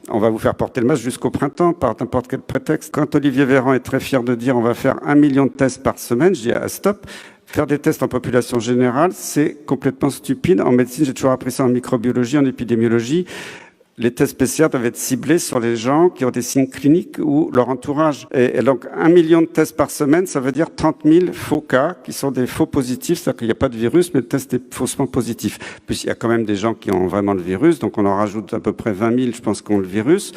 on va vous faire porter le masque jusqu'au printemps par n'importe quel prétexte. Quand Olivier Véran est très fier de dire on va faire 1 million de tests par semaine, je dis stop. Faire des tests en population générale, c'est complètement stupide. En médecine, j'ai toujours appris ça en microbiologie, en épidémiologie. Les tests PCR doivent être ciblés sur les gens qui ont des signes cliniques ou leur entourage. Et donc, 1 million de tests par semaine, ça veut dire 30 000 faux cas qui sont des faux positifs. C'est-à-dire qu'il n'y a pas de virus, mais le test est faussement positif. Puis, il y a quand même des gens qui ont vraiment le virus. Donc, on en rajoute à peu près 20 000, je pense, qui ont le virus.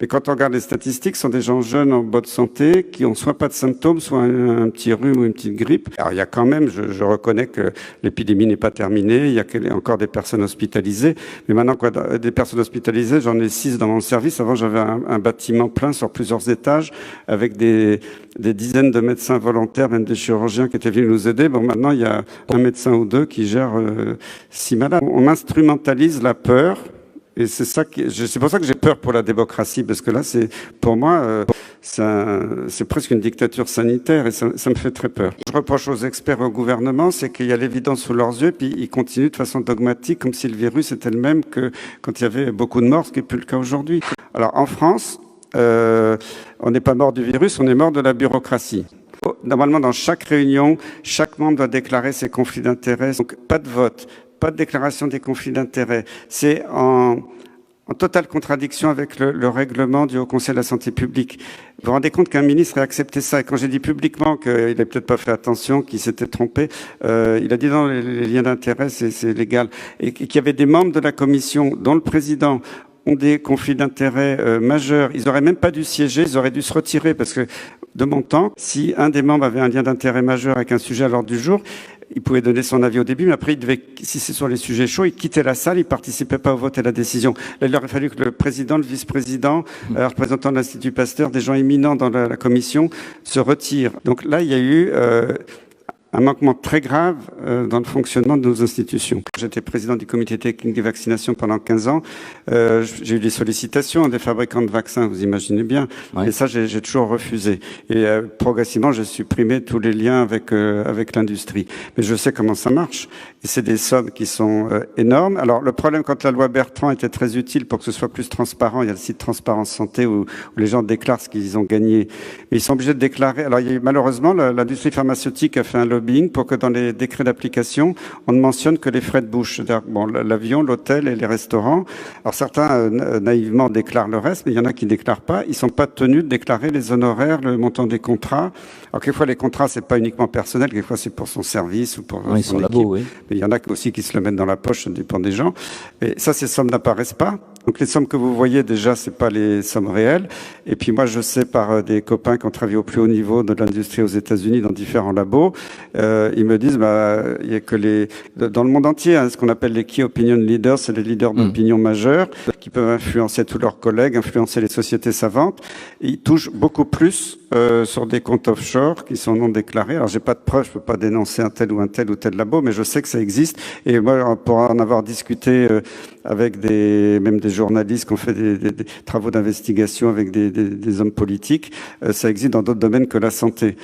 Mais quand on regarde les statistiques, ce sont des gens jeunes en bonne santé qui ont soit pas de symptômes, soit un petit rhume ou une petite grippe. Alors il y a quand même, je reconnais que l'épidémie n'est pas terminée, il y a encore des personnes hospitalisées. Mais maintenant, des personnes hospitalisées, j'en ai 6 dans mon service. Avant, j'avais un bâtiment plein sur plusieurs étages avec des dizaines de médecins volontaires, même des chirurgiens qui étaient venus nous aider. Bon, maintenant, il y a un médecin ou deux qui gèrent 6 malades. On instrumentalise la peur. Et c'est pour ça que j'ai peur pour la démocratie, parce que là, pour moi, c'est presque une dictature sanitaire et ça me fait très peur. Je reproche aux experts et au gouvernement, c'est qu'il y a l'évidence sous leurs yeux, puis ils continuent de façon dogmatique, comme si le virus était le même que quand il y avait beaucoup de morts, ce qui n'est plus le cas aujourd'hui. Alors, en France, on n'est pas mort du virus, on est mort de la bureaucratie. Normalement, dans chaque réunion, chaque membre doit déclarer ses conflits d'intérêts. Donc, pas de vote. Pas de déclaration des conflits d'intérêts. C'est en totale contradiction avec le règlement du Haut Conseil de la Santé publique. Vous vous rendez compte qu'un ministre ait accepté ça? Et quand j'ai dit publiquement qu'il n'avait peut-être pas fait attention, qu'il s'était trompé, il a dit non, les liens d'intérêt, c'est légal. Et qu'il y avait des membres de la commission, dont le président, ont des conflits d'intérêts majeurs. Ils auraient même pas dû siéger, ils auraient dû se retirer parce que, de mon temps, si un des membres avait un lien d'intérêt majeur avec un sujet à l'ordre du jour, il pouvait donner son avis au début, mais après, il devait, si c'est sur les sujets chauds, il quittait la salle, il participait pas au vote et à la décision. Là, il aurait fallu que le président, le vice-président, représentant de l'Institut Pasteur, des gens éminents dans la commission, se retirent. Donc là, il y a eu un manquement très grave dans le fonctionnement de nos institutions. J'étais président du comité technique des vaccinations pendant 15 ans. J'ai eu des sollicitations des fabricants de vaccins, vous imaginez bien. Ouais. Et ça, j'ai toujours refusé. Et progressivement, j'ai supprimé tous les liens avec l'industrie. Mais je sais comment ça marche. Et c'est des sommes qui sont énormes. Alors, le problème, quand la loi Bertrand était très utile pour que ce soit plus transparent, il y a le site Transparence Santé où les gens déclarent ce qu'ils ont gagné. Mais ils sont obligés de déclarer. Alors, il y a eu, malheureusement, l'industrie pharmaceutique a fait un lobbying pour que dans les décrets d'application, on ne mentionne que les frais de bouche. C'est-à-dire, bon, l'avion, l'hôtel et les restaurants. Alors, certains, naïvement, déclarent le reste, mais il y en a qui ne déclarent pas. Ils ne sont pas tenus de déclarer les honoraires, le montant des contrats. Alors, quelquefois, les contrats, c'est pas uniquement personnel. Quelquefois, c'est pour son service ou pour son équipe. Labo, oui. Mais il y en a aussi qui se le mettent dans la poche, ça dépend des gens. Et ça, ces sommes n'apparaissent pas. Donc les sommes que vous voyez déjà, c'est pas les sommes réelles. Et puis moi, je sais par des copains qui ont travaillé au plus haut niveau de l'industrie aux États-Unis dans différents labos, ils me disent, il y a que dans le monde entier, ce qu'on appelle les key opinion leaders, c'est les leaders d'opinion majeurs qui peuvent influencer tous leurs collègues, influencer les sociétés savantes. Et ils touchent beaucoup plus sur des comptes offshore qui sont non déclarés. Alors j'ai pas de preuves, je peux pas dénoncer un tel ou tel labo, mais je sais que ça existe. Et moi, pour en avoir discuté avec même des journalistes qui ont fait des travaux d'investigation avec des hommes politiques, ça existe dans d'autres domaines que la santé.